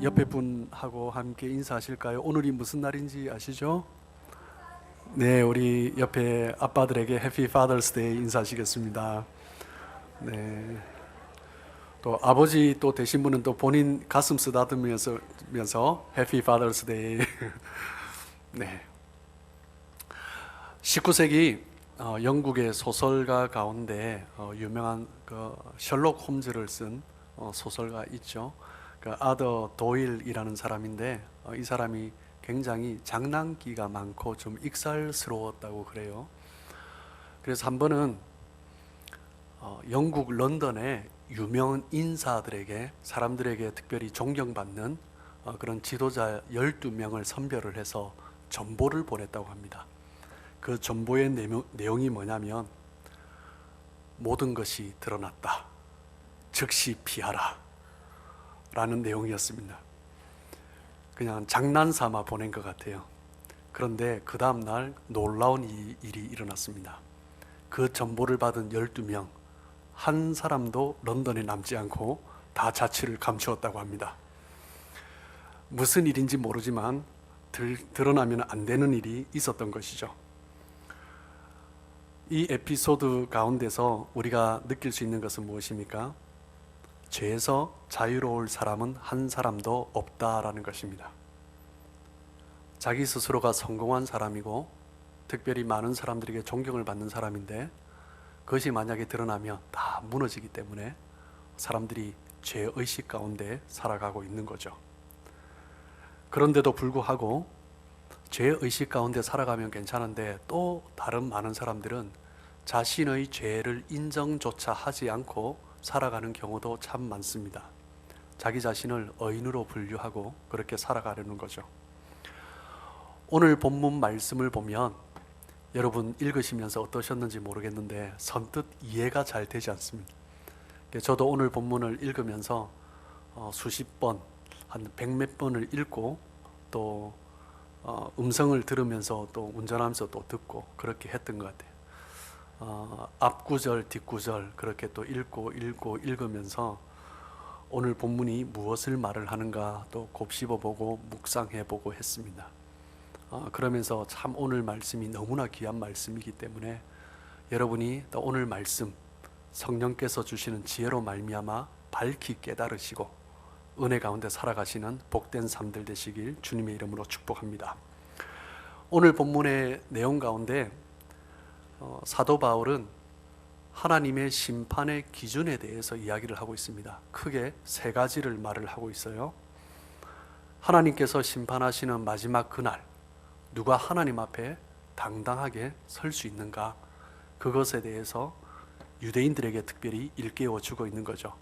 옆에 분하고 함께 인사하실까요? 오늘이 무슨 날인지 아시죠? 네, 우리 옆에 아빠들에게 해피 파더스 데이 인사하시겠습니다. 네. 또 아버지 또 되신 분은 또 본인 가슴 쓰다듬으면서 해피 파더스 데이. 네. 19세기 영국의 소설가 가운데 유명한 그 셜록 홈즈를 쓴 소설가 있죠. 그 아더 도일이라는 사람인데 이 사람이 굉장히 장난기가 많고 좀 익살스러웠다고 그래요. 그래서 한 번은 영국 런던의 유명 인사들에게 사람들에게 특별히 존경받는 그런 지도자 12명을 선별을 해서 전보를 보냈다고 합니다. 그 전보의 내용이 뭐냐면 모든 것이 드러났다. 즉시 피하라. 라는 내용이었습니다. 그냥 장난삼아 보낸 것 같아요. 그런데 그 다음날 놀라운 일이 일어났습니다. 그 전보를 받은 12명, 한 사람도 런던에 남지 않고 다 자취를 감추었다고 합니다. 무슨 일인지 모르지만 드러나면 안 되는 일이 있었던 것이죠. 이 에피소드 가운데서 우리가 느낄 수 있는 것은 무엇입니까? 죄에서 자유로울 사람은 한 사람도 없다라는 것입니다. 자기 스스로가 성공한 사람이고 특별히 많은 사람들에게 존경을 받는 사람인데 그것이 만약에 드러나면 다 무너지기 때문에 사람들이 죄의식 가운데 살아가고 있는 거죠. 그런데도 불구하고 죄의식 가운데 살아가면 괜찮은데 또 다른 많은 사람들은 자신의 죄를 인정조차 하지 않고 살아가는 경우도 참 많습니다. 자기 자신을 의인으로 분류하고 그렇게 살아가려는 거죠. 오늘 본문 말씀을 보면 여러분 읽으시면서 어떠셨는지 모르겠는데 선뜻 이해가 잘 되지 않습니다. 저도 오늘 본문을 읽으면서 수십 번, 한 100몇 번을 읽고 또 음성을 들으면서 또 운전하면서 또 듣고 그렇게 했던 것 같아요. 앞구절 뒷구절 그렇게 또 읽으면서 오늘 본문이 무엇을 말을 하는가 또 곱씹어보고 묵상해보고 했습니다. 그러면서 참 오늘 말씀이 너무나 귀한 말씀이기 때문에 여러분이 또 오늘 말씀 성령께서 주시는 지혜로 말미암아 밝히 깨달으시고 은혜 가운데 살아가시는 복된 삶들 되시길 주님의 이름으로 축복합니다. 오늘 본문의 내용 가운데 사도 바울은 하나님의 심판의 기준에 대해서 이야기를 하고 있습니다. 크게 세 가지를 말을 하고 있어요. 하나님께서 심판하시는 마지막 그날 누가 하나님 앞에 당당하게 설 수 있는가, 그것에 대해서 유대인들에게 특별히 일깨워 주고 있는 거죠.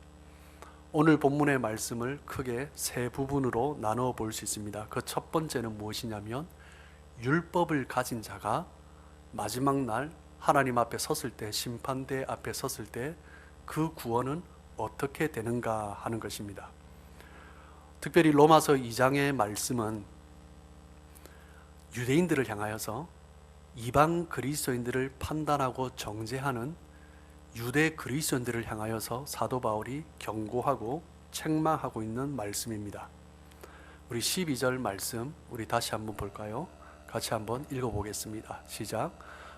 오늘 본문의 말씀을 크게 세 부분으로 나누어 볼 수 있습니다. 그 첫 번째는 무엇이냐면 율법을 가진 자가 마지막 날 하나님 앞에 섰을 때, 심판대 앞에 섰을 때 그 구원은 어떻게 되는가 하는 것입니다. 특별히 로마서 2장의 말씀은 유대인들을 향하여서 이방 그리스도인들을 판단하고 정죄하는 유대 그리스도인들을 향하여서 사도 바울이 경고하고 책망하고 있는 말씀입니다. 우리 12절 말씀 우리 다시 한번 볼까요? 같이 한번 읽어보겠습니다. 시작.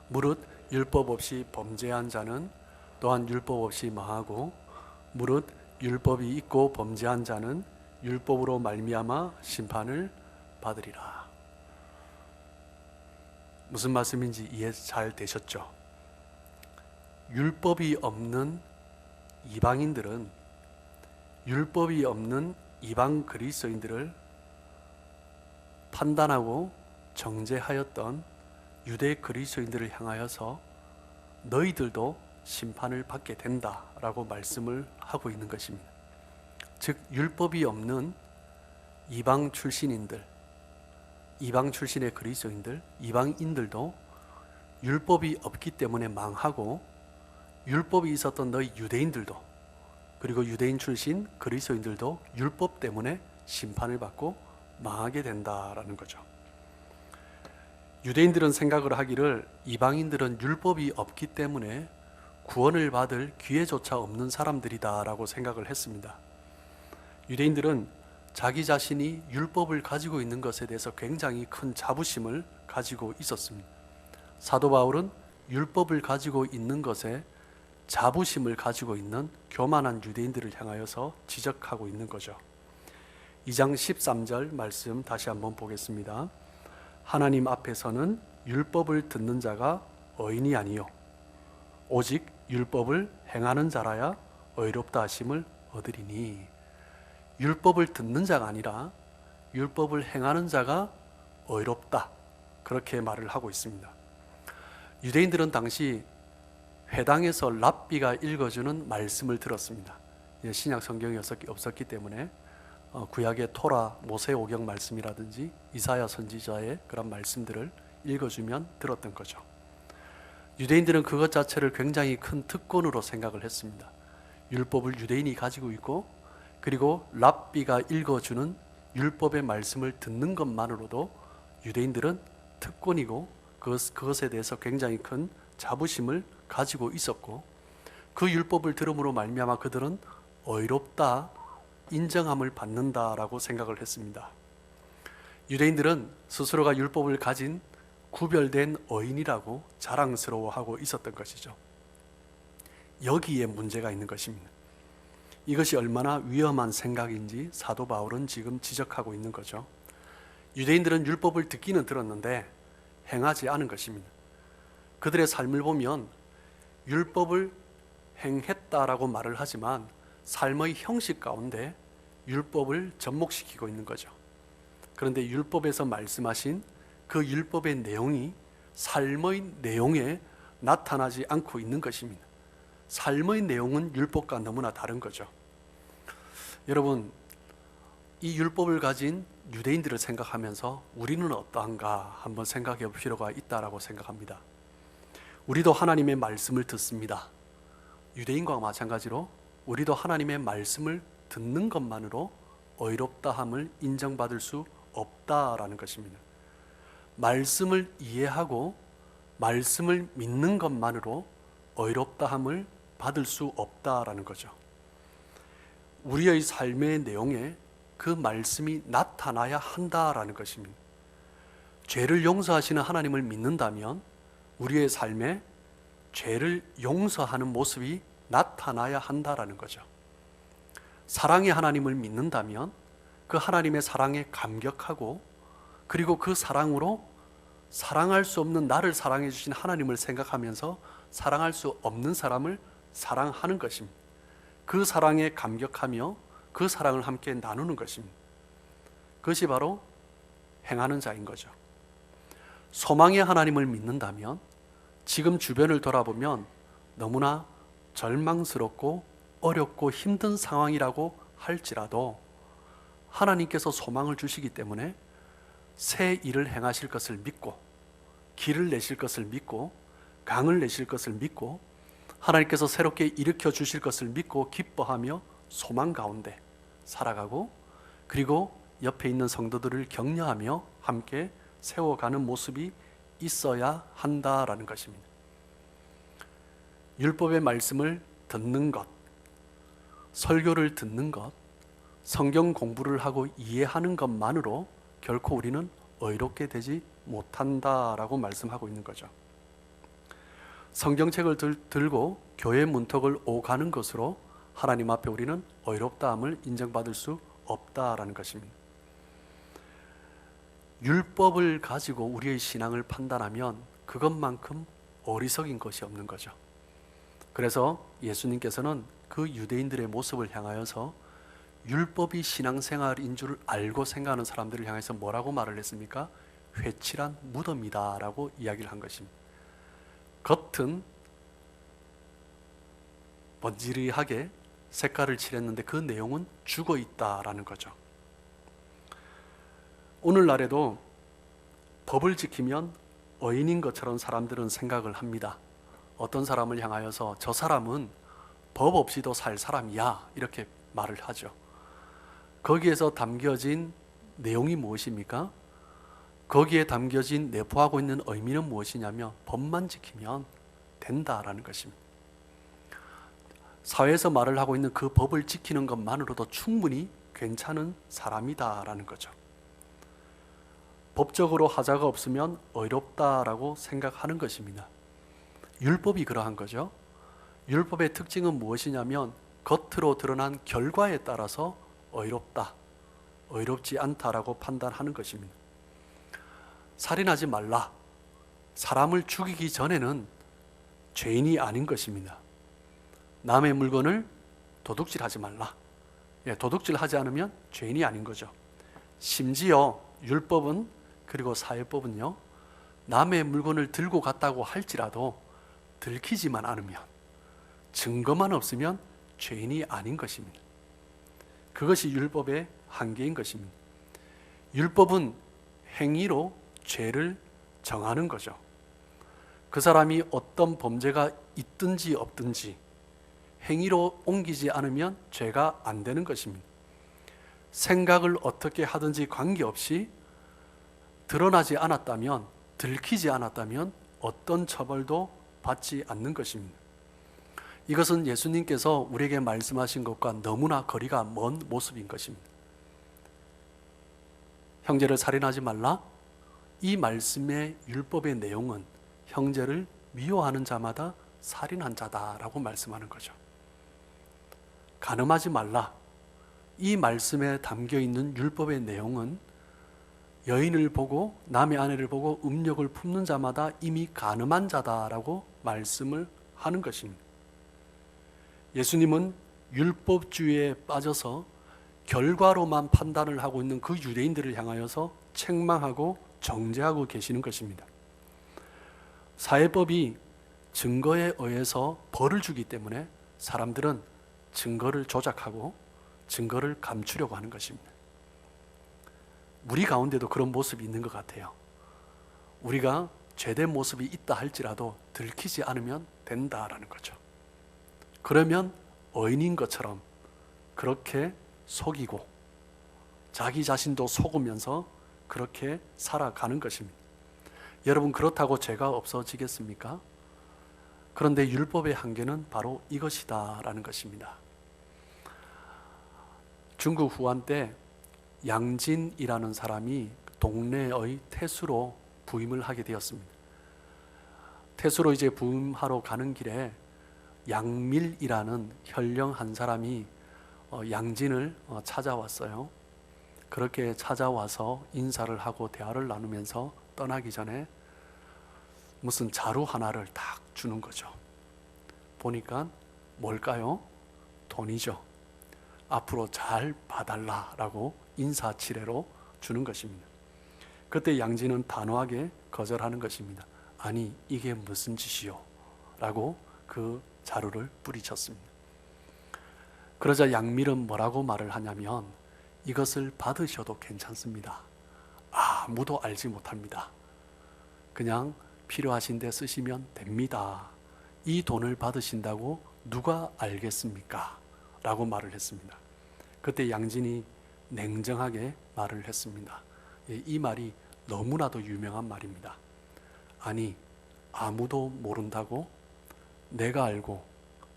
무릇 율법 없이 범죄한 자는 또한 율법 없이 망하고 무릇 율법이 있고 범죄한 자는 율법으로 말미암아 심판을 받으리라. 무슨 말씀인지 이해 잘 되셨죠? 율법이 없는 이방인들은 율법이 없는 이방 그리스도인들을 판단하고 정죄하였던 유대 그리스도인들을 향하여서 너희들도 심판을 받게 된다라고 말씀을 하고 있는 것입니다. 즉 율법이 없는 이방 출신인들, 이방 출신의 그리스도인들, 이방인들도 율법이 없기 때문에 망하고 율법이 있었던 너희 유대인들도 그리고 유대인 출신 그리스도인들도 율법 때문에 심판을 받고 망하게 된다라는 거죠. 유대인들은 생각을 하기를 이방인들은 율법이 없기 때문에 구원을 받을 기회조차 없는 사람들이다 라고 생각을 했습니다. 유대인들은 자기 자신이 율법을 가지고 있는 것에 대해서 굉장히 큰 자부심을 가지고 있었습니다. 사도 바울은 율법을 가지고 있는 것에 자부심을 가지고 있는 교만한 유대인들을 향하여서 지적하고 있는 거죠. 2장 13절 말씀 다시 한번 보겠습니다. 하나님 앞에서는 율법을 듣는 자가 의인이 아니요 오직 율법을 행하는 자라야 의롭다 하심을 얻으리니, 율법을 듣는 자가 아니라 율법을 행하는 자가 의롭다, 그렇게 말을 하고 있습니다. 유대인들은 당시 회당에서 랍비가 읽어주는 말씀을 들었습니다. 신약 성경이 없었기 때문에 구약의 토라, 모세오경 말씀이라든지 이사야 선지자의 그런 말씀들을 읽어주면 들었던 거죠. 유대인들은 그것 자체를 굉장히 큰 특권으로 생각을 했습니다. 율법을 유대인이 가지고 있고, 그리고 랍비가 읽어주는 율법의 말씀을 듣는 것만으로도 유대인들은 특권이고, 그것에 대해서 굉장히 큰 자부심을 가지고 있었고, 그 율법을 들음으로 말미암아 그들은 의롭다, 인정함을 받는다라고 생각을 했습니다. 유대인들은 스스로가 율법을 가진 구별된 의인이라고 자랑스러워하고 있었던 것이죠. 여기에 문제가 있는 것입니다. 이것이 얼마나 위험한 생각인지 사도 바울은 지금 지적하고 있는 거죠. 유대인들은 율법을 듣기는 들었는데 행하지 않은 것입니다. 그들의 삶을 보면 율법을 행했다라고 말을 하지만 삶의 형식 가운데 율법을 접목시키고 있는 거죠. 그런데 율법에서 말씀하신 그 율법의 내용이 삶의 내용에 나타나지 않고 있는 것입니다. 삶의 내용은 율법과 너무나 다른 거죠. 여러분, 이 율법을 가진 유대인들을 생각하면서 우리는 어떠한가 한번 생각해 볼 필요가 있다라고 생각합니다. 우리도 하나님의 말씀을 듣습니다. 유대인과 마찬가지로 우리도 하나님의 말씀을 듣는 것만으로 의롭다함을 인정받을 수 없다라는 것입니다. 말씀을 이해하고 말씀을 믿는 것만으로 의롭다함을 받을 수 없다라는 거죠. 우리의 삶의 내용에 그 말씀이 나타나야 한다라는 것입니다. 죄를 용서하시는 하나님을 믿는다면 우리의 삶에 죄를 용서하는 모습이 나타나야 한다라는 거죠. 사랑의 하나님을 믿는다면 그 하나님의 사랑에 감격하고, 그리고 그 사랑으로 사랑할 수 없는 나를 사랑해 주신 하나님을 생각하면서 사랑할 수 없는 사람을 사랑하는 것입니다. 그 사랑에 감격하며 그 사랑을 함께 나누는 것입니다. 그것이 바로 행하는 자인 거죠. 소망의 하나님을 믿는다면 지금 주변을 돌아보면 너무나 절망스럽고 어렵고 힘든 상황이라고 할지라도 하나님께서 소망을 주시기 때문에 새 일을 행하실 것을 믿고, 길을 내실 것을 믿고, 강을 내실 것을 믿고, 하나님께서 새롭게 일으켜 주실 것을 믿고 기뻐하며 소망 가운데 살아가고, 그리고 옆에 있는 성도들을 격려하며 함께 세워가는 모습이 있어야 한다라는 것입니다. 율법의 말씀을 듣는 것, 설교를 듣는 것, 성경 공부를 하고 이해하는 것만으로 결코 우리는 의롭게 되지 못한다라고 말씀하고 있는 거죠. 성경책을 들고 교회 문턱을 오가는 것으로 하나님 앞에 우리는 의롭다함을 인정받을 수 없다라는 것입니다. 율법을 가지고 우리의 신앙을 판단하면 그것만큼 어리석인 것이 없는 거죠. 그래서 예수님께서는 그 유대인들의 모습을 향하여서 율법이 신앙생활인 줄 알고 생각하는 사람들을 향해서 뭐라고 말을 했습니까? 회칠한 무덤이다 라고 이야기를 한 것입니다. 겉은 번지르하게 색깔을 칠했는데 그 내용은 죽어 있다라는 거죠. 오늘날에도 법을 지키면 의인인 것처럼 사람들은 생각을 합니다. 어떤 사람을 향하여서 저 사람은 법 없이도 살 사람이야 이렇게 말을 하죠. 거기에서 담겨진 내용이 무엇입니까? 거기에 담겨진 내포하고 있는 의미는 무엇이냐면 법만 지키면 된다라는 것입니다. 사회에서 말을 하고 있는 그 법을 지키는 것만으로도 충분히 괜찮은 사람이다라는 거죠. 법적으로 하자가 없으면 어렵다라고 생각하는 것입니다. 율법이 그러한 거죠. 율법의 특징은 무엇이냐면 겉으로 드러난 결과에 따라서 의롭다, 의롭지 않다라고 판단하는 것입니다. 살인하지 말라. 사람을 죽이기 전에는 죄인이 아닌 것입니다. 남의 물건을 도둑질하지 말라. 도둑질하지 않으면 죄인이 아닌 거죠. 심지어 율법은 그리고 사회법은요, 남의 물건을 들고 갔다고 할지라도 들키지만 않으면, 증거만 없으면 죄인이 아닌 것입니다. 그것이 율법의 한계인 것입니다. 율법은 행위로 죄를 정하는 거죠. 그 사람이 어떤 범죄가 있든지 없든지 행위로 옮기지 않으면 죄가 안 되는 것입니다. 생각을 어떻게 하든지 관계없이 드러나지 않았다면, 들키지 않았다면 어떤 처벌도 받지 않는 것입니다. 이것은 예수님께서 우리에게 말씀하신 것과 너무나 거리가 먼 모습인 것입니다. 형제를 살인하지 말라? 이 말씀의 율법의 내용은 형제를 미워하는 자마다 살인한 자다라고 말씀하는 거죠. 간음하지 말라. 이 말씀에 담겨 있는 율법의 내용은 여인을 보고 남의 아내를 보고 음욕을 품는 자마다 이미 간음한 자다라고 말씀을 하는 것입니다. 예수님은 율법주의에 빠져서 결과로만 판단을 하고 있는 그 유대인들을 향하여서 책망하고 정죄하고 계시는 것입니다. 사회법이 증거에 의해서 벌을 주기 때문에 사람들은 증거를 조작하고 증거를 감추려고 하는 것입니다. 우리 가운데도 그런 모습이 있는 것 같아요. 우리가 죄된 모습이 있다 할지라도 들키지 않으면 된다라는 거죠. 그러면 의인인 것처럼 그렇게 속이고 자기 자신도 속으면서 그렇게 살아가는 것입니다. 여러분, 그렇다고 죄가 없어지겠습니까? 그런데 율법의 한계는 바로 이것이다라는 것입니다. 중국 후한 때 양진이라는 사람이 동네의 태수로 부임을 하게 되었습니다. 태수로 이제 부임하러 가는 길에 양밀이라는 현령 한 사람이 양진을 찾아왔어요. 그렇게 찾아와서 인사를 하고 대화를 나누면서 떠나기 전에 무슨 자루 하나를 딱 주는 거죠. 보니까 뭘까요? 돈이죠. 앞으로 잘 봐달라라고 인사치레로 주는 것입니다. 그때 양진은 단호하게 거절하는 것입니다. 아니, 이게 무슨 짓이요? 라고 그 자루를 뿌리쳤습니다. 그러자 양밀은 뭐라고 말을 하냐면, 이것을 받으셔도 괜찮습니다. 아무도 알지 못합니다. 그냥 필요하신 데 쓰시면 됩니다. 이 돈을 받으신다고 누가 알겠습니까? 라고 말을 했습니다. 그때 양진이 냉정하게 말을 했습니다. 이 말이 너무나도 유명한 말입니다. 아니, 아무도 모른다고? 내가 알고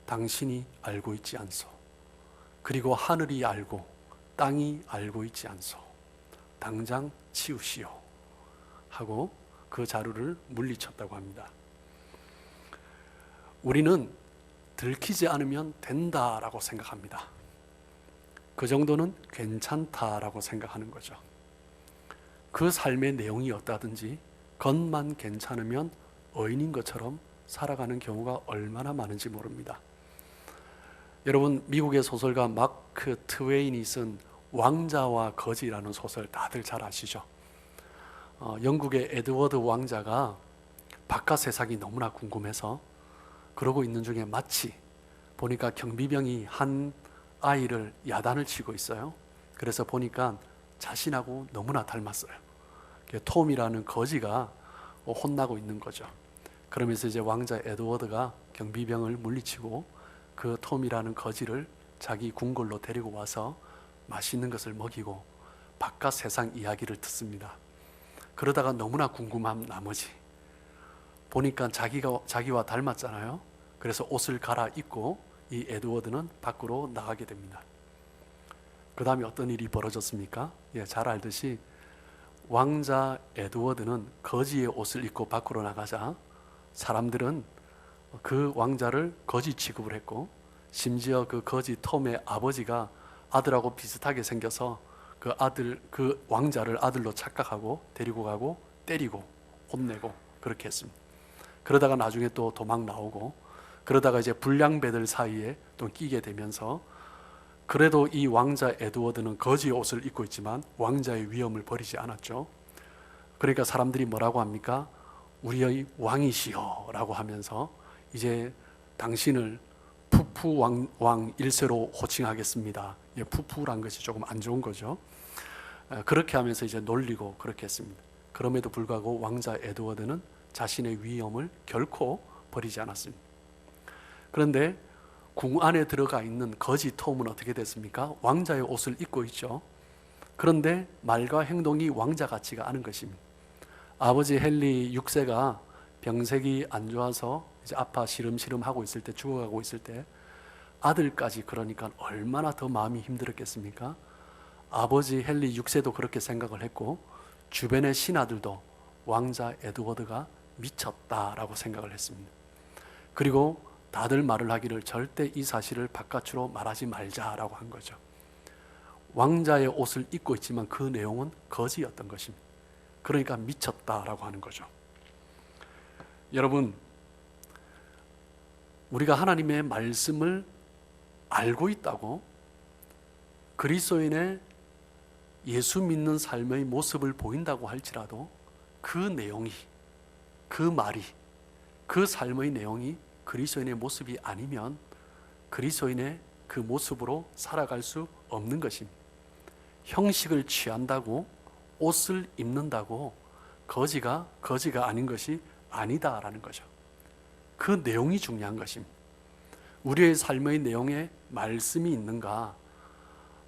당신이 알고 있지 않소. 그리고 하늘이 알고 땅이 알고 있지 않소. 당장 치우시오. 하고 그 자루를 물리쳤다고 합니다. 우리는 들키지 않으면 된다라고 생각합니다. 그 정도는 괜찮다라고 생각하는 거죠. 그 삶의 내용이 어떠하든지 겉만 괜찮으면 의인인 것처럼 살아가는 경우가 얼마나 많은지 모릅니다. 여러분, 미국의 소설가 마크 트웨인이 쓴 왕자와 거지라는 소설 다들 잘 아시죠? 영국의 에드워드 왕자가 바깥 세상이 너무나 궁금해서 그러고 있는 중에 마치 보니까 경비병이 한 아이를 야단을 치고 있어요. 그래서 보니까 자신하고 너무나 닮았어요. 톰이라는 거지가 혼나고 있는 거죠. 그러면서 이제 왕자 에드워드가 경비병을 물리치고 그 톰이라는 거지를 자기 궁궐로 데리고 와서 맛있는 것을 먹이고 바깥 세상 이야기를 듣습니다. 그러다가 너무나 궁금한 나머지 보니까 자기와 닮았잖아요. 그래서 옷을 갈아입고 이 에드워드는 밖으로 나가게 됩니다. 그 다음에 어떤 일이 벌어졌습니까? 잘 알듯이 왕자 에드워드는 거지의 옷을 입고 밖으로 나가자 사람들은 그 왕자를 거지 취급을 했고, 심지어 그 거지 톰의 아버지가 아들하고 비슷하게 생겨서 그 왕자를 아들로 착각하고 데리고 가고 때리고 혼내고 그렇게 했습니다. 그러다가 나중에 또 도망 나오고, 그러다가 이제 불량배들 사이에 또 끼게 되면서, 그래도 이 왕자 에드워드는 거지의 옷을 입고 있지만 왕자의 위엄을 버리지 않았죠. 그러니까 사람들이 뭐라고 합니까? 우리의 왕이시여 라고 하면서 이제 당신을 푸푸 왕 1세로 호칭하겠습니다. 푸푸란 것이 조금 안 좋은 거죠. 그렇게 하면서 이제 놀리고 그렇게 했습니다. 그럼에도 불구하고 왕자 에드워드는 자신의 위엄을 결코 버리지 않았습니다. 그런데 궁 안에 들어가 있는 거지 톰은 어떻게 됐습니까? 왕자의 옷을 입고 있죠. 그런데 말과 행동이 왕자 같지가 않은 것입니다. 아버지 헨리 6세가 병색이 안 좋아서 이제 아파 시름시름 하고 있을 때, 죽어가고 있을 때 아들까지 그러니까 얼마나 더 마음이 힘들었겠습니까? 아버지 헨리 6세도 그렇게 생각을 했고, 주변의 신하들도 왕자 에드워드가 미쳤다라고 생각을 했습니다. 그리고 다들 말을 하기를 절대 이 사실을 바깥으로 말하지 말자라고 한 거죠. 왕자의 옷을 입고 있지만 그 내용은 거지였던 것입니다. 그러니까 미쳤다라고 하는 거죠. 여러분, 우리가 하나님의 말씀을 알고 있다고 그리스도인의 예수 믿는 삶의 모습을 보인다고 할지라도 그 내용이, 그 말이, 그 삶의 내용이 그리스도인의 모습이 아니면 그리스도인의 그 모습으로 살아갈 수 없는 것입니다. 형식을 취한다고, 옷을 입는다고 거지가 아닌 것이 아니다라는 거죠. 그 내용이 중요한 것입니다. 우리의 삶의 내용에 말씀이 있는가?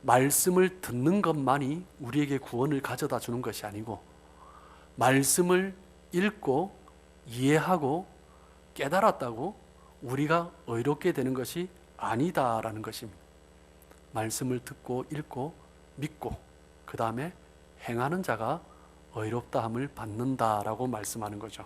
말씀을 듣는 것만이 우리에게 구원을 가져다 주는 것이 아니고, 말씀을 읽고 이해하고 깨달았다고 우리가 의롭게 되는 것이 아니다라는 것입니다. 말씀을 듣고 읽고 믿고 그 다음에 행하는 자가 의롭다함을 받는다라고 말씀하는 거죠.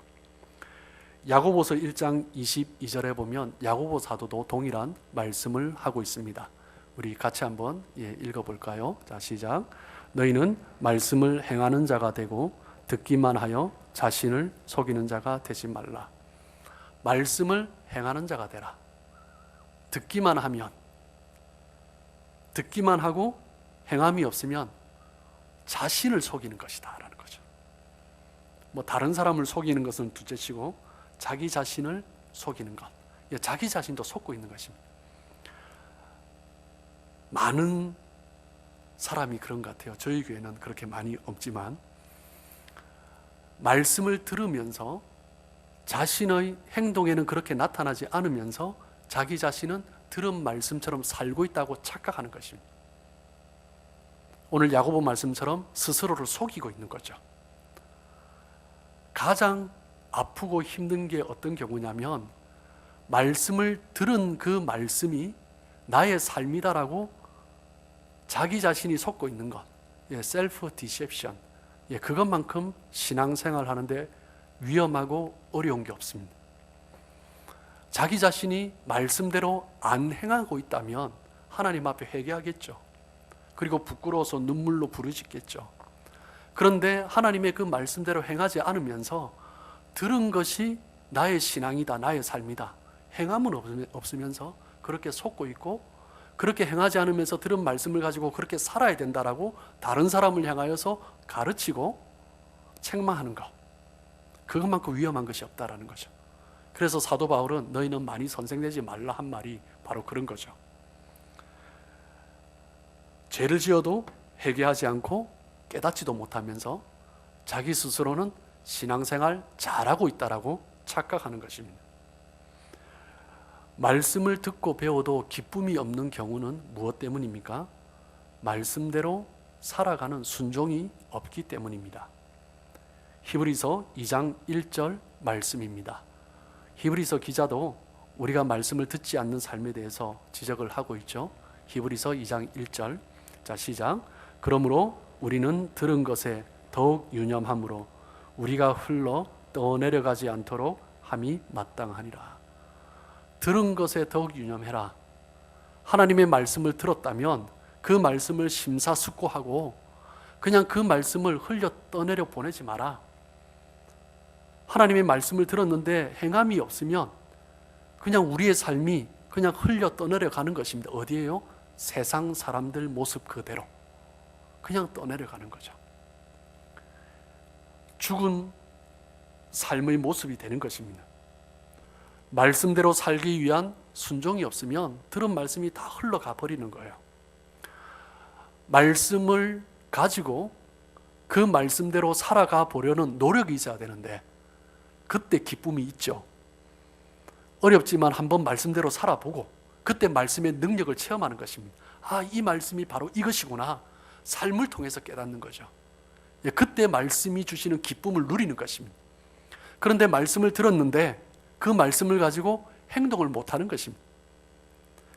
야고보서 1장 22절에 보면 야고보 사도도 동일한 말씀을 하고 있습니다. 우리 같이 한번 읽어볼까요? 자, 시작. 너희는 말씀을 행하는 자가 되고 듣기만 하여 자신을 속이는 자가 되지 말라. 말씀을 행하는 자가 되라. 듣기만 하면, 듣기만 하고 행함이 없으면 자신을 속이는 것이다 라는 거죠. 다른 사람을 속이는 것은 둘째치고 자기 자신을 속이는 것, 자기 자신도 속고 있는 것입니다. 많은 사람이 그런 것 같아요. 저희 교회는 그렇게 많이 없지만, 말씀을 들으면서 자신의 행동에는 그렇게 나타나지 않으면서 자기 자신은 들은 말씀처럼 살고 있다고 착각하는 것입니다. 오늘 야고보 말씀처럼 스스로를 속이고 있는 거죠. 가장 아프고 힘든 게 어떤 경우냐면, 말씀을 들은 그 말씀이 나의 삶이다라고 자기 자신이 속고 있는 것, 셀프 디셉션, 그것만큼 신앙생활 하는데 위험하고 어려운 게 없습니다. 자기 자신이 말씀대로 안 행하고 있다면 하나님 앞에 회개하겠죠. 그리고 부끄러워서 눈물로 부르짖겠죠. 그런데 하나님의 그 말씀대로 행하지 않으면서 들은 것이 나의 신앙이다, 나의 삶이다, 행함은 없으면서 그렇게 속고 있고, 그렇게 행하지 않으면서 들은 말씀을 가지고 그렇게 살아야 된다라고 다른 사람을 향하여서 가르치고 책망하는 것, 그것만큼 위험한 것이 없다라는 거죠. 그래서 사도 바울은 너희는 많이 선생되지 말라 한 말이 바로 그런 거죠. 죄를 지어도 회개하지 않고 깨닫지도 못하면서 자기 스스로는 신앙생활 잘하고 있다라고 착각하는 것입니다. 말씀을 듣고 배워도 기쁨이 없는 경우는 무엇 때문입니까? 말씀대로 살아가는 순종이 없기 때문입니다. 히브리서 2장 1절 말씀입니다. 히브리서 기자도 우리가 말씀을 듣지 않는 삶에 대해서 지적을 하고 있죠. 히브리서 2장 1절, 자, 시작. 그러므로 우리는 들은 것에 더욱 유념함으로 우리가 흘러 떠내려가지 않도록 함이 마땅하니라. 들은 것에 더욱 유념해라. 하나님의 말씀을 들었다면 그 말씀을 심사숙고하고 그냥 그 말씀을 흘려 떠내려 보내지 마라. 하나님의 말씀을 들었는데 행함이 없으면 그냥 우리의 삶이 그냥 흘려 떠내려 가는 것입니다. 어디에요? 세상 사람들 모습 그대로 그냥 떠내려 가는 거죠. 죽은 삶의 모습이 되는 것입니다. 말씀대로 살기 위한 순종이 없으면 들은 말씀이 다 흘러가 버리는 거예요. 말씀을 가지고 그 말씀대로 살아가 보려는 노력이 있어야 되는데 그때 기쁨이 있죠. 어렵지만 한번 말씀대로 살아보고 그때 말씀의 능력을 체험하는 것입니다. 아, 이 말씀이 바로 이것이구나. 삶을 통해서 깨닫는 거죠. 그때 말씀이 주시는 기쁨을 누리는 것입니다. 그런데 말씀을 들었는데 그 말씀을 가지고 행동을 못하는 것입니다.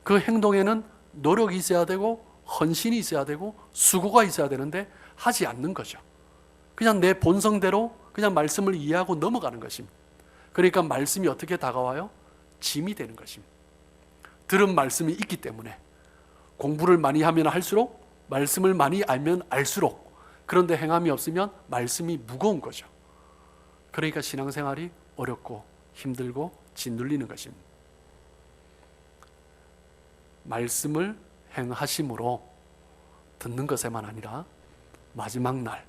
그 행동에는 노력이 있어야 되고 헌신이 있어야 되고 수고가 있어야 되는데 하지 않는 거죠. 그냥 내 본성대로 그냥 말씀을 이해하고 넘어가는 것입니다. 그러니까 말씀이 어떻게 다가와요? 짐이 되는 것입니다. 들은 말씀이 있기 때문에 공부를 많이 하면 할수록 말씀을 많이 알면 알수록 그런데 행함이 없으면 말씀이 무거운 거죠. 그러니까 신앙생활이 어렵고 힘들고 짓눌리는 것입니다. 말씀을 행하심으로 듣는 것에만 아니라 마지막 날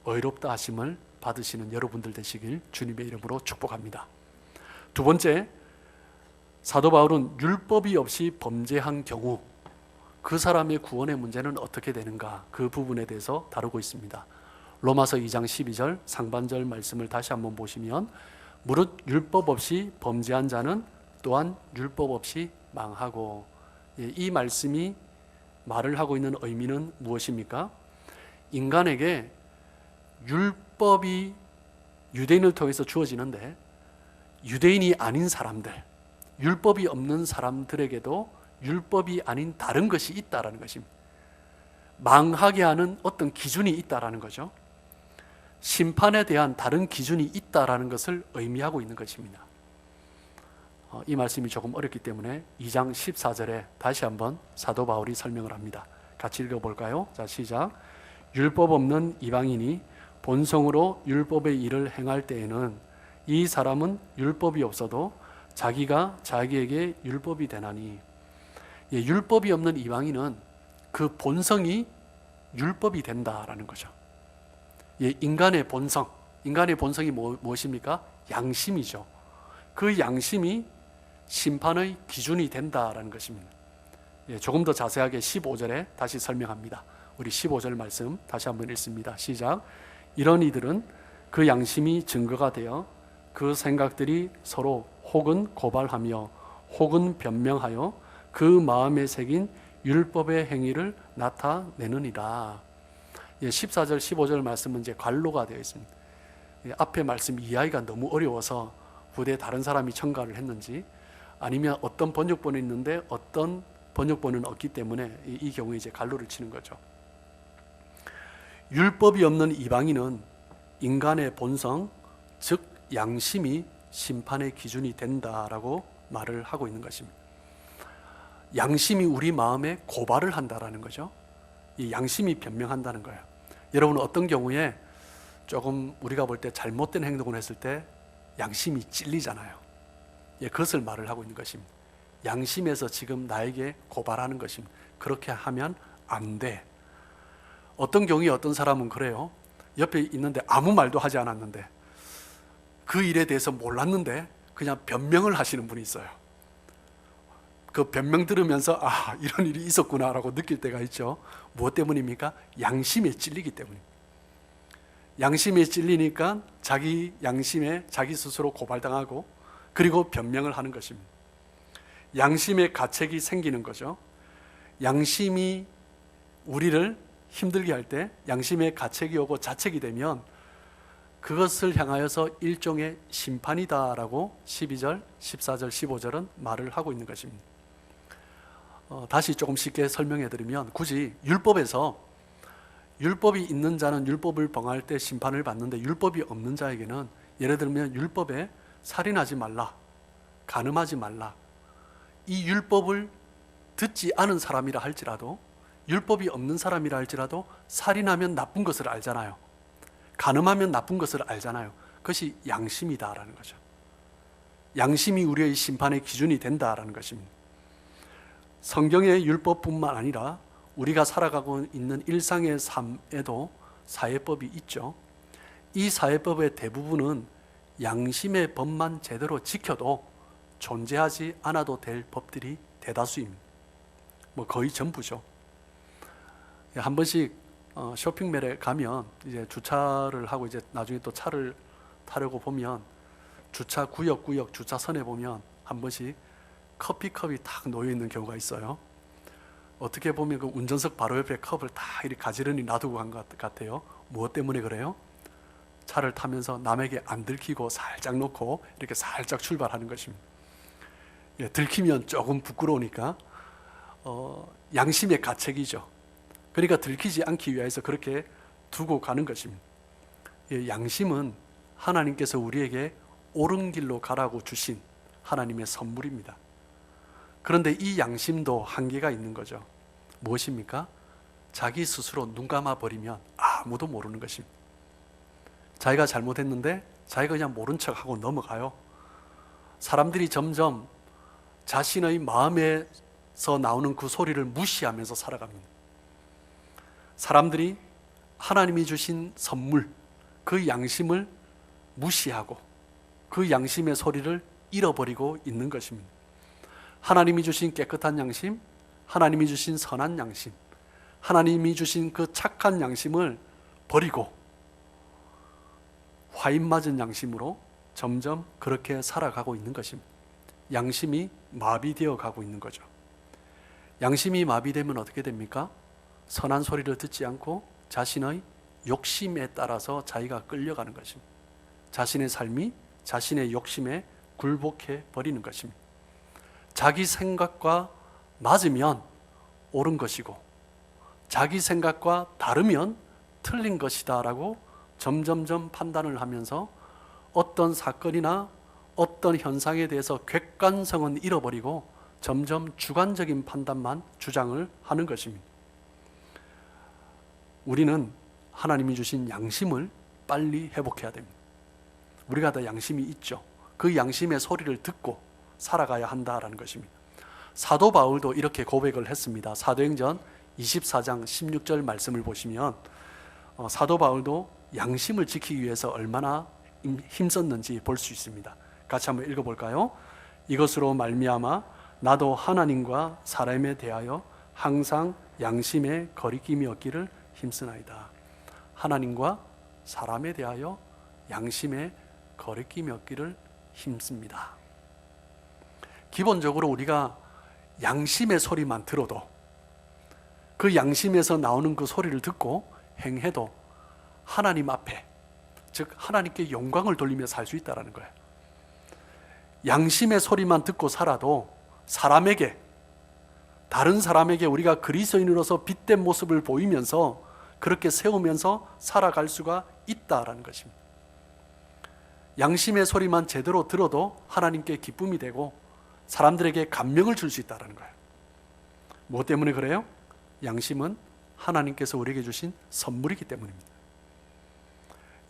의롭다 하심을 받으시는 여러분들 되시길 주님의 이름으로 축복합니다. 두 번째, 사도 바울은 율법이 없이 범죄한 경우 그 사람의 구원의 문제는 어떻게 되는가, 그 부분에 대해서 다루고 있습니다. 로마서 2장 12절 상반절 말씀을 다시 한번 보시면 무릇 율법 없이 범죄한 자는 또한 율법 없이 망하고, 이 말씀이 말을 하고 있는 의미는 무엇입니까? 인간에게 율법이 유대인을 통해서 주어지는데 유대인이 아닌 사람들, 율법이 없는 사람들에게도 율법이 아닌 다른 것이 있다라는 것입니다. 망하게 하는 어떤 기준이 있다라는 거죠. 심판에 대한 다른 기준이 있다라는 것을 의미하고 있는 것입니다. 이 말씀이 조금 어렵기 때문에 2장 14절에 다시 한번 사도 바울이 설명을 합니다. 같이 읽어볼까요? 자, 시작. 율법 없는 이방인이 본성으로 율법의 일을 행할 때에는 이 사람은 율법이 없어도 자기가 자기에게 율법이 되나니. 율법이 없는 이방인은 그 본성이 율법이 된다라는 거죠. 인간의 본성이 무엇입니까? 양심이죠. 그 양심이 심판의 기준이 된다라는 것입니다. 조금 더 자세하게 15절에 다시 설명합니다. 우리 15절 말씀 다시 한번 읽습니다. 시작. 이런 이들은 그 양심이 증거가 되어 그 생각들이 서로 혹은 고발하며 혹은 변명하여 그 마음에 새긴 율법의 행위를 나타내느니라. 14절 15절 말씀은 이제 관로가 되어 있습니다. 앞에 말씀 이해하기가 너무 어려워서 후대에 다른 사람이 첨가를 했는지 아니면 어떤 번역본이 있는데 어떤 번역본은 없기 때문에 이 경우에 이제 관로를 치는 거죠. 율법이 없는 이방인은 인간의 본성, 즉 양심이 심판의 기준이 된다라고 말을 하고 있는 것입니다. 양심이 우리 마음에 고발을 한다라는 거죠. 이 양심이 변명한다는 거예요. 여러분은 어떤 경우에 조금 우리가 볼 때 잘못된 행동을 했을 때 양심이 찔리잖아요. 그것을 말을 하고 있는 것입니다. 양심에서 지금 나에게 고발하는 것입니다. 그렇게 하면 안 돼. 어떤 경우에 어떤 사람은 그래요. 옆에 있는데 아무 말도 하지 않았는데 그 일에 대해서 몰랐는데 그냥 변명을 하시는 분이 있어요. 그 변명 들으면서 아, 이런 일이 있었구나라고 느낄 때가 있죠. 무엇 때문입니까? 양심에 찔리기 때문입니다. 양심에 찔리니까 자기 양심에 자기 스스로 고발당하고 그리고 변명을 하는 것입니다. 양심의 가책이 생기는 거죠. 양심이 우리를 힘들게 할 때 양심의 가책이 오고 자책이 되면 그것을 향하여서 일종의 심판이다라고 12절, 14절, 15절은 말을 하고 있는 것입니다. 다시 조금 쉽게 설명해 드리면, 굳이 율법에서 율법이 있는 자는 율법을 범할 때 심판을 받는데, 율법이 없는 자에게는, 예를 들면 율법에 살인하지 말라, 간음하지 말라, 이 율법을 듣지 않은 사람이라 할지라도, 율법이 없는 사람이라 할지라도 살인하면 나쁜 것을 알잖아요. 간음하면 나쁜 것을 알잖아요. 그것이 양심이다라는 거죠. 양심이 우리의 심판의 기준이 된다라는 것입니다. 성경의 율법뿐만 아니라 우리가 살아가고 있는 일상의 삶에도 사회법이 있죠. 이 사회법의 대부분은 양심의 법만 제대로 지켜도 존재하지 않아도 될 법들이 대다수입니다. 거의 전부죠. 한 번씩 쇼핑몰에 가면 이제 주차를 하고 이제 나중에 또 차를 타려고 보면, 주차 구역 주차선에 보면 한 번씩 커피컵이 딱 놓여 있는 경우가 있어요. 어떻게 보면 그 운전석 바로 옆에 컵을 다 이렇게 가지런히 놔두고 간 것 같아요. 무엇 때문에 그래요? 차를 타면서 남에게 안 들키고 살짝 놓고 이렇게 살짝 출발하는 것입니다. 들키면 조금 부끄러우니까 양심의 가책이죠. 그러니까 들키지 않기 위해서 그렇게 두고 가는 것입니다. 양심은 하나님께서 우리에게 옳은 길로 가라고 주신 하나님의 선물입니다. 그런데 이 양심도 한계가 있는 거죠. 무엇입니까? 자기 스스로 눈 감아 버리면 아무도 모르는 것입니다. 자기가 잘못했는데 자기가 그냥 모른 척하고 넘어가요. 사람들이 점점 자신의 마음에서 나오는 그 소리를 무시하면서 살아갑니다. 사람들이 하나님이 주신 선물, 그 양심을 무시하고 그 양심의 소리를 잃어버리고 있는 것입니다. 하나님이 주신 깨끗한 양심, 하나님이 주신 선한 양심, 하나님이 주신 그 착한 양심을 버리고 화인 맞은 양심으로 점점 그렇게 살아가고 있는 것입니다. 양심이 마비되어 가고 있는 거죠. 양심이 마비되면 어떻게 됩니까? 선한 소리를 듣지 않고 자신의 욕심에 따라서 자기가 끌려가는 것입니다. 자신의 삶이 자신의 욕심에 굴복해 버리는 것입니다. 자기 생각과 맞으면 옳은 것이고 자기 생각과 다르면 틀린 것이다 라고 점점점 판단을 하면서 어떤 사건이나 어떤 현상에 대해서 객관성은 잃어버리고 점점 주관적인 판단만 주장을 하는 것입니다. 우리는 하나님이 주신 양심을 빨리 회복해야 됩니다. 우리가 다 양심이 있죠. 그 양심의 소리를 듣고 살아가야 한다라는 것입니다. 사도 바울도 이렇게 고백을 했습니다. 사도행전 24장 16절 말씀을 보시면 사도 바울도 양심을 지키기 위해서 얼마나 힘썼는지 볼 수 있습니다. 같이 한번 읽어볼까요? 이것으로 말미암아 나도 하나님과 사람에 대하여 항상 양심에 거리낌이 없기를 힘쓰나이다. 하나님과 사람에 대하여 양심에 거리낌이 없기를 힘씁니다. 기본적으로 우리가 양심의 소리만 들어도, 그 양심에서 나오는 그 소리를 듣고 행해도 하나님 앞에, 즉 하나님께 영광을 돌리며 살 수 있다는 거예요. 양심의 소리만 듣고 살아도 사람에게, 다른 사람에게 우리가 그리스도인으로서 빛된 모습을 보이면서 그렇게 세우면서 살아갈 수가 있다라는 것입니다. 양심의 소리만 제대로 들어도 하나님께 기쁨이 되고 사람들에게 감명을 줄 수 있다는 거예요. 무엇 때문에 그래요? 양심은 하나님께서 우리에게 주신 선물이기 때문입니다.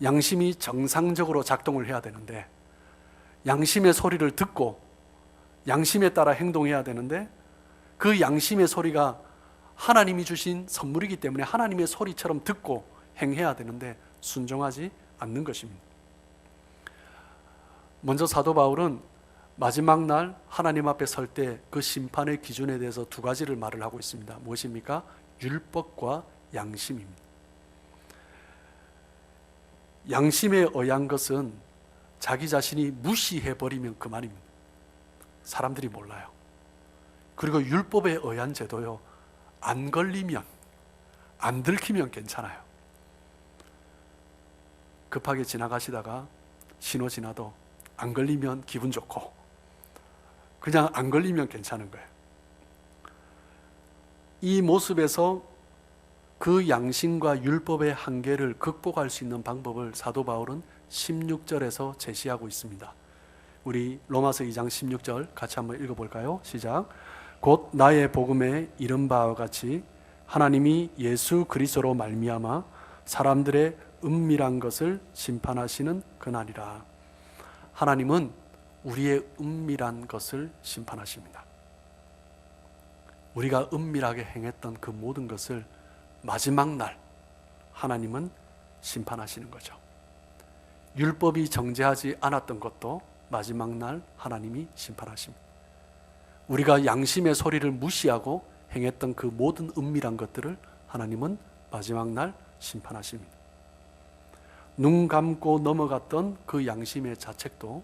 양심이 정상적으로 작동을 해야 되는데, 양심의 소리를 듣고 양심에 따라 행동해야 되는데, 그 양심의 소리가 하나님이 주신 선물이기 때문에 하나님의 소리처럼 듣고 행해야 되는데 순종하지 않는 것입니다. 먼저 사도 바울은 마지막 날 하나님 앞에 설 때 그 심판의 기준에 대해서 두 가지를 말을 하고 있습니다. 무엇입니까? 율법과 양심입니다. 양심에 의한 것은 자기 자신이 무시해버리면 그만입니다. 사람들이 몰라요. 그리고 율법에 의한 제도요, 안 걸리면, 안 들키면 괜찮아요. 급하게 지나가시다가 신호 지나도 안 걸리면 기분 좋고, 그냥 안 걸리면 괜찮은 거예요. 이 모습에서 그 양심과 율법의 한계를 극복할 수 있는 방법을 사도 바울은 16절에서 제시하고 있습니다. 우리 로마서 2장 16절 같이 한번 읽어볼까요? 시작. 곧 나의 복음에 이른 바와 같이 하나님이 예수 그리스도로 말미암아 사람들의 은밀한 것을 심판하시는 그날이라. 하나님은 우리의 은밀한 것을 심판하십니다. 우리가 은밀하게 행했던 그 모든 것을 마지막 날 하나님은 심판하시는 거죠. 율법이 정죄하지 않았던 것도 마지막 날 하나님이 심판하십니다. 우리가 양심의 소리를 무시하고 행했던 그 모든 은밀한 것들을 하나님은 마지막 날 심판하십니다. 눈 감고 넘어갔던 그 양심의 자책도,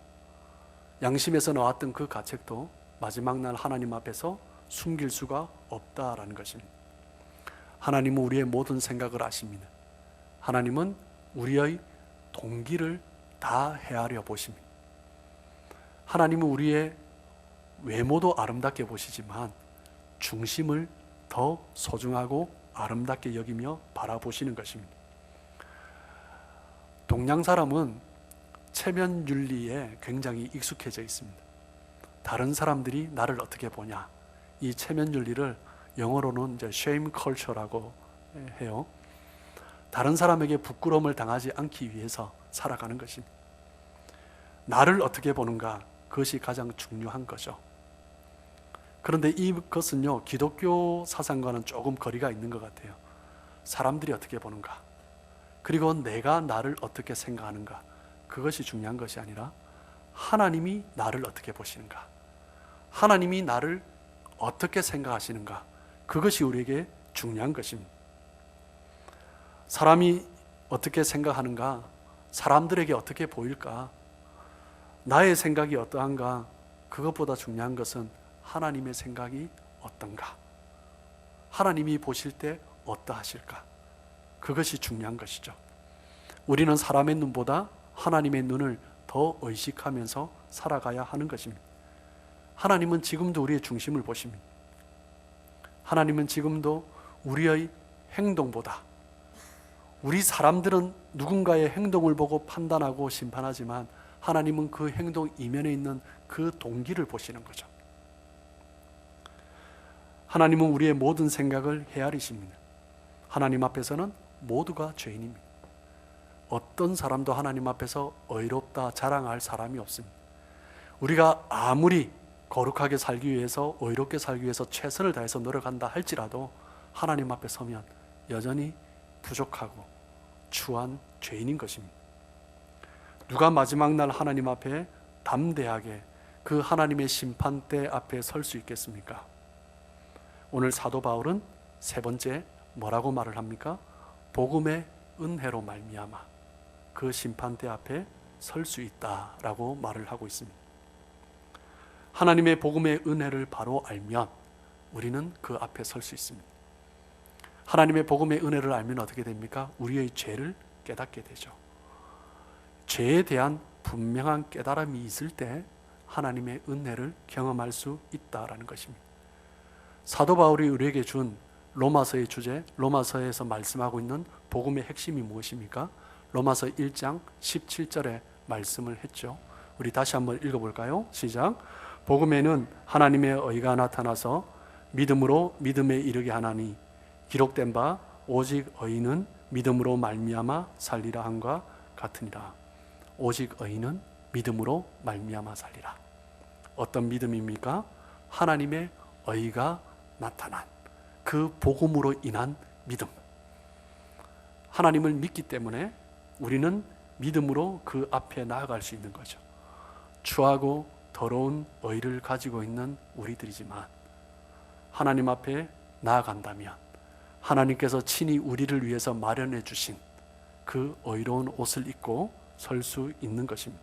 양심에서 나왔던 그 가책도 마지막 날 하나님 앞에서 숨길 수가 없다라는 것입니다. 하나님은 우리의 모든 생각을 아십니다. 하나님은 우리의 동기를 다 헤아려 보십니다. 하나님은 우리의 외모도 아름답게 보시지만 중심을 더 소중하고 아름답게 여기며 바라보시는 것입니다. 동양 사람은 체면 윤리에 굉장히 익숙해져 있습니다. 다른 사람들이 나를 어떻게 보냐, 이 체면 윤리를 영어로는 이제 shame culture라고 해요. 다른 사람에게 부끄러움을 당하지 않기 위해서 살아가는 것입니다. 나를 어떻게 보는가, 그것이 가장 중요한 거죠. 그런데 이것은요, 기독교 사상과는 조금 거리가 있는 것 같아요. 사람들이 어떻게 보는가, 그리고 내가 나를 어떻게 생각하는가, 그것이 중요한 것이 아니라 하나님이 나를 어떻게 보시는가, 하나님이 나를 어떻게 생각하시는가, 그것이 우리에게 중요한 것입니다. 사람이 어떻게 생각하는가, 사람들에게 어떻게 보일까, 나의 생각이 어떠한가, 그것보다 중요한 것은 하나님의 생각이 어떤가, 하나님이 보실 때 어떠하실까, 그것이 중요한 것이죠. 우리는 사람의 눈보다 하나님의 눈을 더 의식하면서 살아가야 하는 것입니다. 하나님은 지금도 우리의 중심을 보십니다. 하나님은 지금도 우리의 행동보다, 우리 사람들은 누군가의 행동을 보고 판단하고 심판하지만 하나님은 그 행동 이면에 있는 그 동기를 보시는 거죠. 하나님은 우리의 모든 생각을 헤아리십니다. 하나님 앞에서는 모두가 죄인입니다. 어떤 사람도 하나님 앞에서 의롭다 자랑할 사람이 없습니다. 우리가 아무리 거룩하게 살기 위해서, 의롭게 살기 위해서 최선을 다해서 노력한다 할지라도 하나님 앞에 서면 여전히 부족하고 추한 죄인인 것입니다. 누가 마지막 날 하나님 앞에 담대하게 그 하나님의 심판대 앞에 설 수 있겠습니까? 오늘 사도 바울은 세 번째 뭐라고 말을 합니까? 복음의 은혜로 말미암아 그 심판대 앞에 설 수 있다라고 말을 하고 있습니다. 하나님의 복음의 은혜를 바로 알면 우리는 그 앞에 설 수 있습니다. 하나님의 복음의 은혜를 알면 어떻게 됩니까? 우리의 죄를 깨닫게 되죠. 죄에 대한 분명한 깨달음이 있을 때 하나님의 은혜를 경험할 수 있다라는 것입니다. 사도 바울이 우리에게 준 로마서의 주제, 로마서에서 말씀하고 있는 복음의 핵심이 무엇입니까? 로마서 1장 17절에 말씀을 했죠. 우리 다시 한번 읽어볼까요? 시작. 복음에는 하나님의 의가 나타나서 믿음으로 믿음에 이르게 하나니 기록된 바 오직 의인은 믿음으로 말미암아 살리라 함과 같으니라. 오직 의인은 믿음으로 말미암아 살리라. 어떤 믿음입니까? 하나님의 의가 나타난 그 복음으로 인한 믿음. 하나님을 믿기 때문에 우리는 믿음으로 그 앞에 나아갈 수 있는 거죠. 추하고 더러운 의를 가지고 있는 우리들이지만 하나님 앞에 나아간다면 하나님께서 친히 우리를 위해서 마련해 주신 그 의로운 옷을 입고 설 수 있는 것입니다.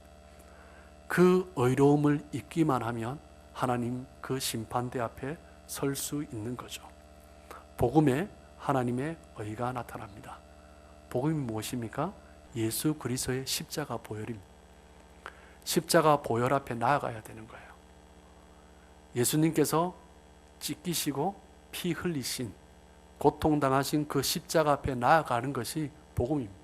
그 의로움을 입기만 하면 하나님 그 심판대 앞에 설 수 있는 거죠. 복음에 하나님의 의가 나타납니다. 복음이 무엇입니까? 예수 그리스도의 십자가 보혈입니다. 십자가 보혈 앞에 나아가야 되는 거예요. 예수님께서 찢기시고 피 흘리신 고통당하신 그 십자가 앞에 나아가는 것이 복음입니다.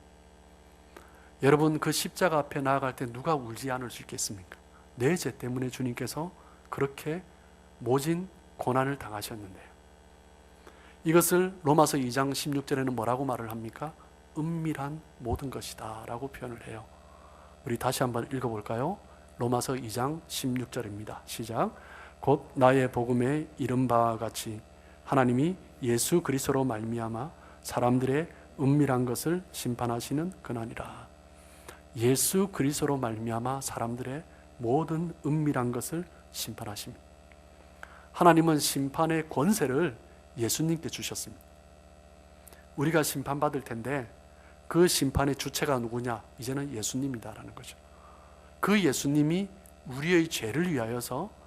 여러분, 그 십자가 앞에 나아갈 때 누가 울지 않을 수 있겠습니까? 내 죄 때문에 주님께서 그렇게 모진 고난을 당하셨는데요. 이것을 로마서 2장 16절에는 뭐라고 말을 합니까? 은밀한 모든 것이다 라고 표현을 해요. 우리 다시 한번 읽어볼까요? 로마서 2장 16절입니다. 시작. 곧 나의 복음에 이른 바와 같이 하나님이 예수 그리스도로 말미암아 사람들의 은밀한 것을 심판하시는 그날이라. 예수 그리스도로 말미암아 사람들의 모든 은밀한 것을 심판하십니다. 하나님은 심판의 권세를 예수님께 주셨습니다. 우리가 심판받을 텐데 그 심판의 주체가 누구냐? 이제는 예수님이다라는 거죠. 그 예수님이 우리의 죄를 위하여서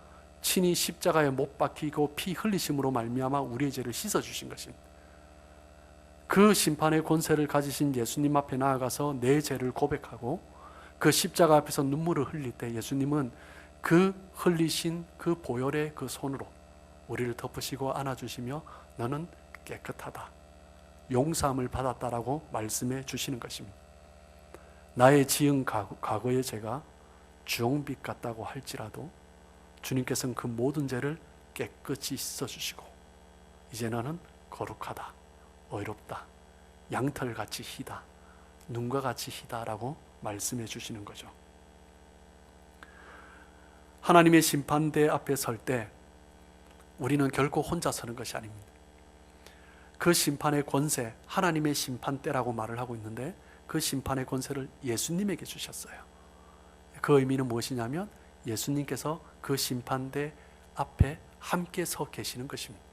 친히 십자가에 못 박히고 피 흘리심으로 말미암아 우리의 죄를 씻어주신 것입니다. 그 심판의 권세를 가지신 예수님 앞에 나아가서 내 죄를 고백하고 그 십자가 앞에서 눈물을 흘릴 때 예수님은 그 흘리신 그 보혈의 그 손으로 우리를 덮으시고 안아주시며 너는 깨끗하다, 용서함을 받았다라고 말씀해 주시는 것입니다. 나의 지은 과거의 죄가 주홍빛 같다고 할지라도 주님께서는 그 모든 죄를 깨끗이 씻어주시고 이제 너는 거룩하다, 의롭다, 양털같이 희다, 눈과 같이 희다라고 말씀해 주시는 거죠. 하나님의 심판대 앞에 설 때 우리는 결코 혼자 서는 것이 아닙니다. 그 심판의 권세, 하나님의 심판대라고 말을 하고 있는데 그 심판의 권세를 예수님에게 주셨어요. 그 의미는 무엇이냐면 예수님께서 그 심판대 앞에 함께 서 계시는 것입니다.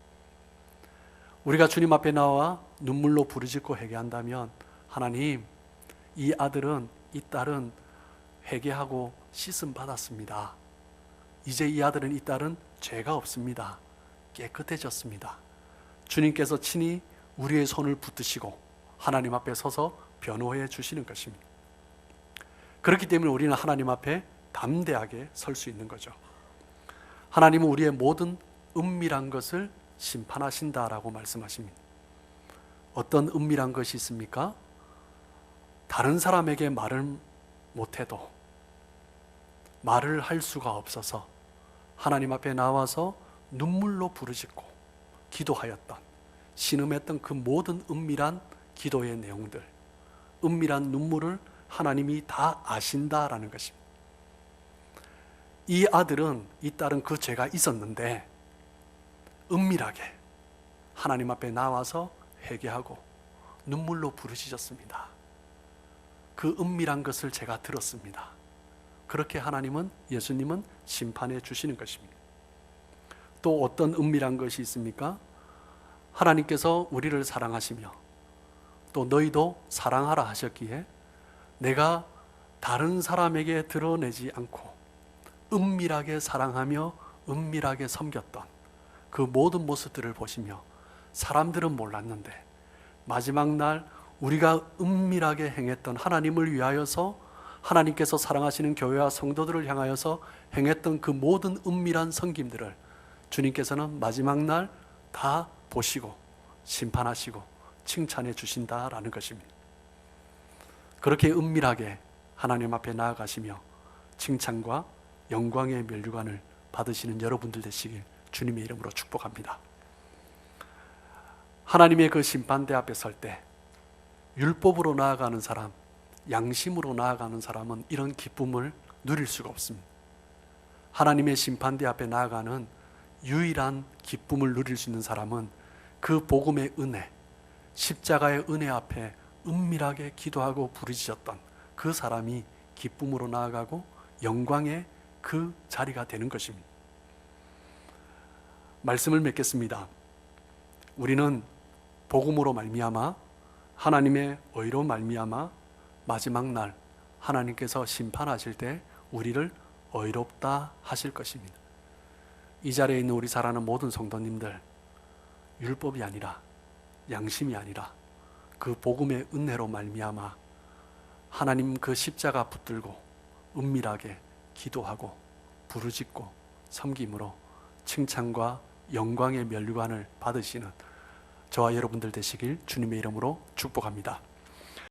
우리가 주님 앞에 나와 눈물로 부르짖고 회개한다면 하나님, 이 아들은, 이 딸은 회개하고 씻음 받았습니다. 이제 이 아들은, 이 딸은 죄가 없습니다. 깨끗해졌습니다. 주님께서 친히 우리의 손을 붙드시고 하나님 앞에 서서 변호해 주시는 것입니다. 그렇기 때문에 우리는 하나님 앞에 담대하게 설 수 있는 거죠. 하나님은 우리의 모든 은밀한 것을 심판하신다라고 말씀하십니다. 어떤 은밀한 것이 있습니까? 다른 사람에게 말을 못해도 말을 할 수가 없어서 하나님 앞에 나와서 눈물로 부르짖고 기도하였던, 신음했던 그 모든 은밀한 기도의 내용들, 은밀한 눈물을 하나님이 다 아신다라는 것입니다. 이 아들은, 이 딸은 그 죄가 있었는데 은밀하게 하나님 앞에 나와서 회개하고 눈물로 부르짖었습니다. 그 은밀한 것을 제가 들었습니다. 그렇게 하나님은, 예수님은 심판해 주시는 것입니다. 또 어떤 은밀한 것이 있습니까? 하나님께서 우리를 사랑하시며 또 너희도 사랑하라 하셨기에 내가 다른 사람에게 드러내지 않고 은밀하게 사랑하며 은밀하게 섬겼던 그 모든 모습들을 보시며 사람들은 몰랐는데 마지막 날 우리가 은밀하게 행했던, 하나님을 위하여서 하나님께서 사랑하시는 교회와 성도들을 향하여서 행했던 그 모든 은밀한 섬김들을 주님께서는 마지막 날 다 보시고 심판하시고 칭찬해 주신다라는 것입니다. 그렇게 은밀하게 하나님 앞에 나아가시며 칭찬과 영광의 면류관을 받으시는 여러분들 되시길 주님의 이름으로 축복합니다. 하나님의 그 심판대 앞에 설 때 율법으로 나아가는 사람, 양심으로 나아가는 사람은 이런 기쁨을 누릴 수가 없습니다. 하나님의 심판대 앞에 나아가는 유일한 기쁨을 누릴 수 있는 사람은 그 복음의 은혜, 십자가의 은혜 앞에 은밀하게 기도하고 부르짖었던 그 사람이 기쁨으로 나아가고 영광의 그 자리가 되는 것입니다. 말씀을 맺겠습니다. 우리는 복음으로 말미암아 하나님의 의로 말미암아 마지막 날 하나님께서 심판하실 때 우리를 의롭다 하실 것입니다. 이 자리에 있는 우리 사랑하는 모든 성도님들, 율법이 아니라 양심이 아니라 그 복음의 은혜로 말미암아 하나님 그 십자가 붙들고 은밀하게 기도하고 부르짖고 섬김으로 칭찬과 영광의 면류관을 받으시는 저와 여러분들 되시길 주님의 이름으로 축복합니다.